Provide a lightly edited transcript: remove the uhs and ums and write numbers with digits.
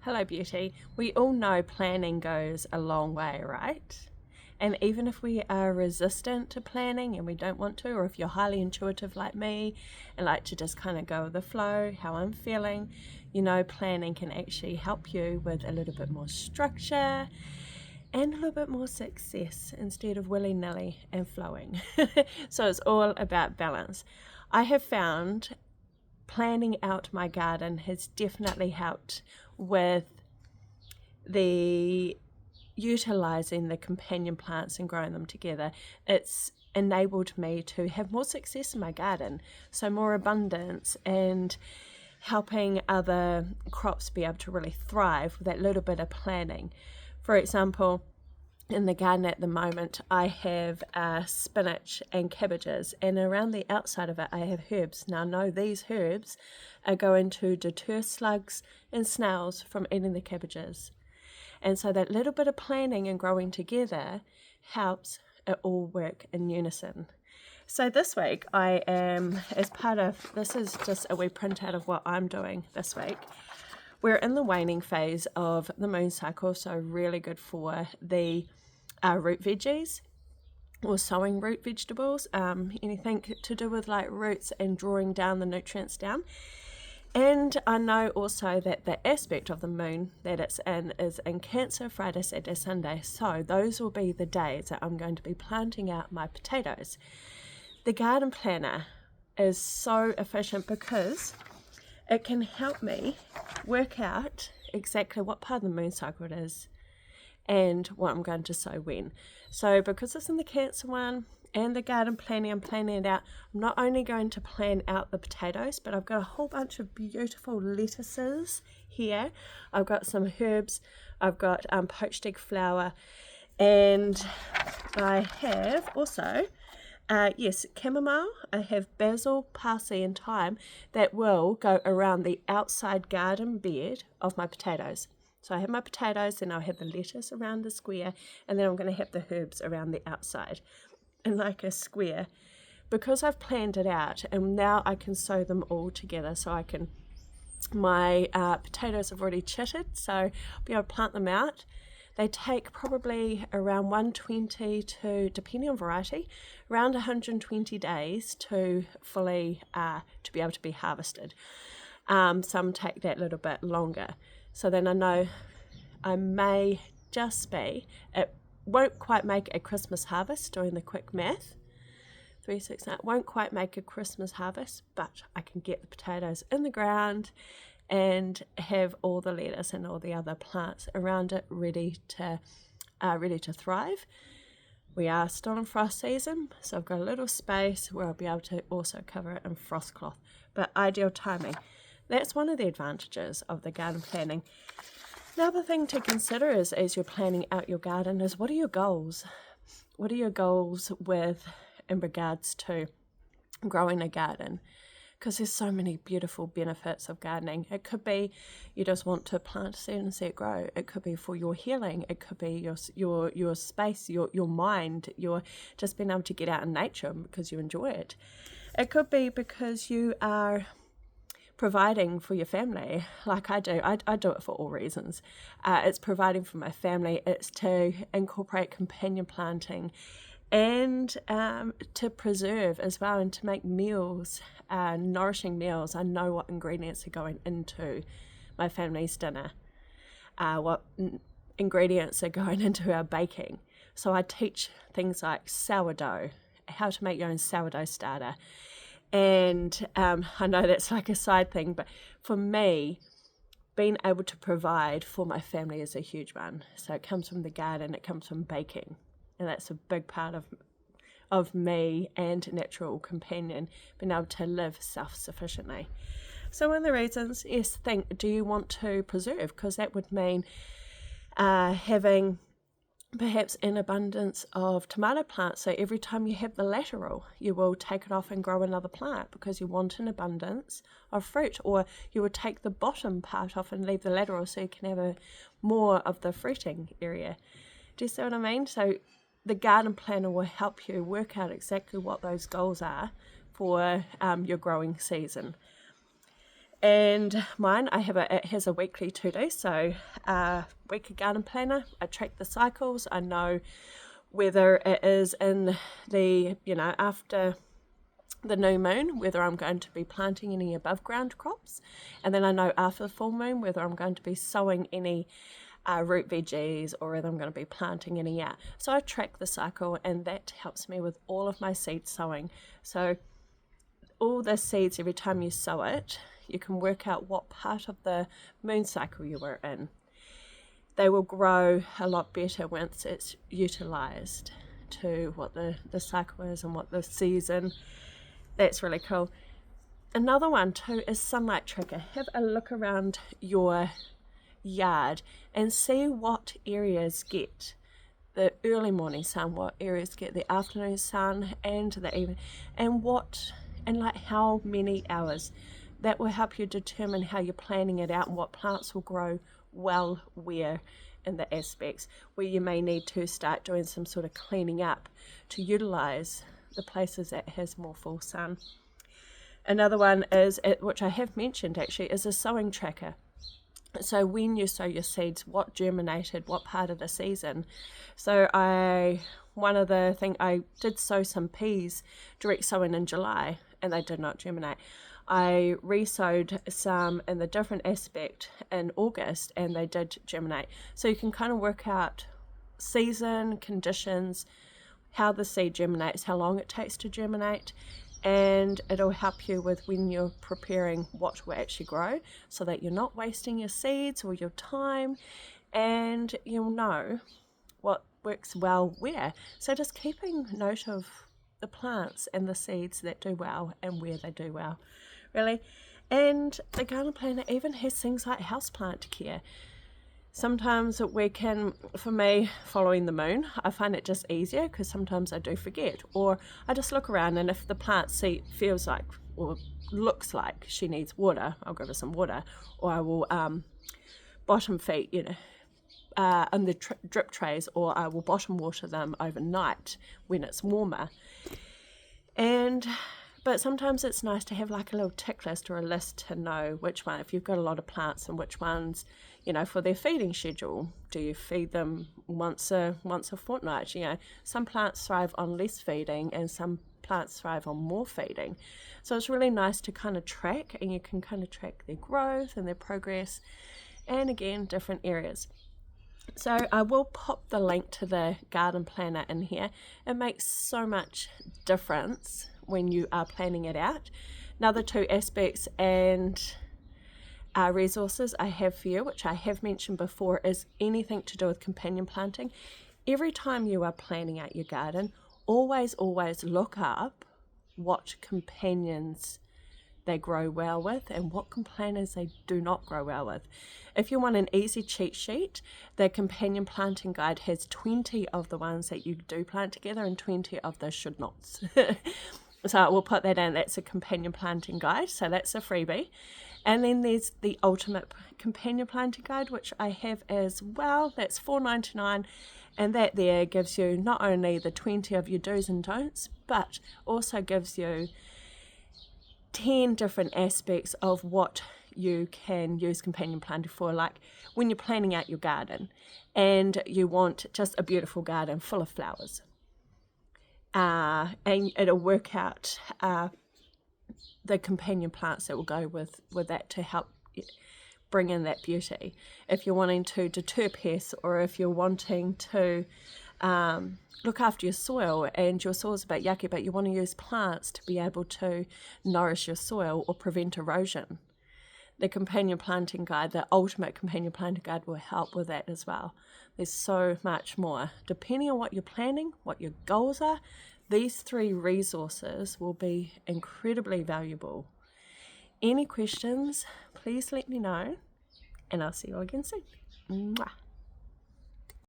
Hello, beauty. We all know planning goes a long way, right? And even if we are resistant to planning and we don't want to, or if you're highly intuitive like me and like to just kind of go with the flow, how I'm feeling, planning can actually help you with a little bit more structure and a little bit more success instead of willy-nilly and flowing. So it's all about balance. I have found planning out my garden has definitely helped with the utilizing the companion plants and growing them together. It's enabled me to have more success in my garden, so more abundance and helping other crops be able to really thrive with that little bit of planning. For example, in the garden at the moment, I have spinach and cabbages, and around the outside of it, I have herbs. Now, no, these herbs are going to deter slugs and snails from eating the cabbages. And so that little bit of planning and growing together helps it all work in unison. So this week I am, as part of, this is just a wee printout of what I'm doing this week. We're in the waning phase of the moon cycle, so really good for the root veggies or sowing root vegetables, anything to do with like roots and drawing down the nutrients down. And I know also that the aspect of the moon that it's in is in Cancer, Friday, Saturday, Sunday. So those will be the days that I'm going to be planting out my potatoes. The garden planner is so efficient because it can help me work out exactly what part of the moon cycle it is and what I'm going to sow when. So because it's in the Cancer one and the garden planning, I'm planning it out. I'm not only going to plan out the potatoes, but I've got a whole bunch of beautiful lettuces here. I've got some herbs. I've got poached egg flour, and I have also chamomile. I have basil, parsley and thyme that will go around the outside garden bed of my potatoes. So I have my potatoes, then I'll have the lettuce around the square, and then I'm going to have the herbs around the outside in like a square. Because I've planned it out, and now I can sow them all together, so I can, my potatoes have already chitted, so I'll be able to plant them out. They take probably around 120 to, depending on variety, around 120 days to fully, to be able to be harvested. Some take that little bit longer. So then I know I may just be, it won't quite make a Christmas harvest doing the quick math. 3, 6, 9, won't quite make a Christmas harvest, but I can get the potatoes in the ground and have all the lettuce and all the other plants around it ready to thrive. We are still in frost season, so I've got a little space where I'll be able to also cover it in frost cloth, but ideal timing. That's one of the advantages of the garden planning. Another thing to consider is, as you're planning out your garden, is what are your goals? What are your goals in regards to growing a garden? Because there's so many beautiful benefits of gardening. It could be you just want to plant a seed and see it grow. It could be for your healing. It could be your space, your mind, your just being able to get out in nature because you enjoy it. It could be because you are providing for your family, like I do. I do it for all reasons. It's providing for my family. It's to incorporate companion planting and to preserve as well, and to make meals, nourishing meals. I know what ingredients are going into my family's dinner, what ingredients are going into our baking. So I teach things like sourdough, how to make your own sourdough starter. And I know that's like a side thing, but for me, being able to provide for my family is a huge one. So it comes from the garden, it comes from baking. And that's a big part of me and Natural Companion, being able to live self-sufficiently. So one of the reasons is think, do you want to preserve? Because that would mean having perhaps an abundance of tomato plants. So every time you have the lateral, you will take it off and grow another plant because you want an abundance of fruit. Or you would take the bottom part off and leave the lateral so you can have more of the fruiting area. Do you see what I mean? So the garden planner will help you work out exactly what those goals are for your growing season. And mine, it has a weekly to-do, so weekly garden planner. I track the cycles. I know whether it is in the, after the new moon, whether I'm going to be planting any above ground crops. And then I know after the full moon, whether I'm going to be sowing any root veggies or whether I'm going to be planting any out. So I track the cycle, and that helps me with all of my seed sowing. So all the seeds, every time you sow it, you can work out what part of the moon cycle you were in. They will grow a lot better once it's utilized to what the cycle is and what the season. That's really cool. Another one too is sunlight tracker. Have a look around your yard and see what areas get the early morning sun, what areas get the afternoon sun and the evening, and like how many hours. That will help you determine how you're planning it out and what plants will grow well where in the aspects where you may need to start doing some sort of cleaning up to utilize the places that has more full sun. Another one is, which I have mentioned actually, is a sowing tracker. So when you sow your seeds, what germinated, what part of the season. So I did sow some peas direct sowing in July, and they did not germinate. I re-sowed some in the different aspect in August, and they did germinate. So you can kind of work out season, conditions, how the seed germinates, how long it takes to germinate, and it'll help you with when you're preparing what will actually grow, so that you're not wasting your seeds or your time, and you'll know what works well where. So just keeping note of the plants and the seeds that do well and where they do well, really. And the garden planner even has things like houseplant care. Sometimes we can, for me, following the moon, I find it just easier because sometimes I do forget, or I just look around, and if the plant feels like or looks like she needs water, I'll give her some water, or I will bottom feed, in the drip trays, or I will bottom water them overnight when it's warmer. But sometimes it's nice to have like a little tick list or a list to know which one, if you've got a lot of plants, and which ones, for their feeding schedule. Do you feed them once a fortnight? Some plants thrive on less feeding and some plants thrive on more feeding. So it's really nice to kind of track, and you can kind of track their growth and their progress, and again, different areas. So I will pop the link to the garden planner in here. It makes so much difference when you are planning it out. Another two aspects and resources I have for you, which I have mentioned before, is anything to do with companion planting. Every time you are planning out your garden, always look up what companions they grow well with and what companions they do not grow well with. If you want an easy cheat sheet, the companion planting guide has 20 of the ones that you do plant together and 20 of the should nots. So we'll put that in. That's a companion planting guide, so that's a freebie. And then there's the ultimate companion planting guide, which I have as well. That's $4.99, and that there gives you not only the 20 of your do's and don'ts, but also gives you 10 different aspects of what you can use companion planting for, like when you're planning out your garden and you want just a beautiful garden full of flowers. And it'll work out the companion plants that will go with that to help bring in that beauty. If you're wanting to deter pests, or if you're wanting to look after your soil and your soil's a bit yucky, but you want to use plants to be able to nourish your soil or prevent erosion, the companion planting guide, the ultimate companion planting guide, will help with that as well. There's so much more. Depending on what you're planning, what your goals are, these 3 resources will be incredibly valuable. Any questions, please let me know, and I'll see you again soon. Mwah.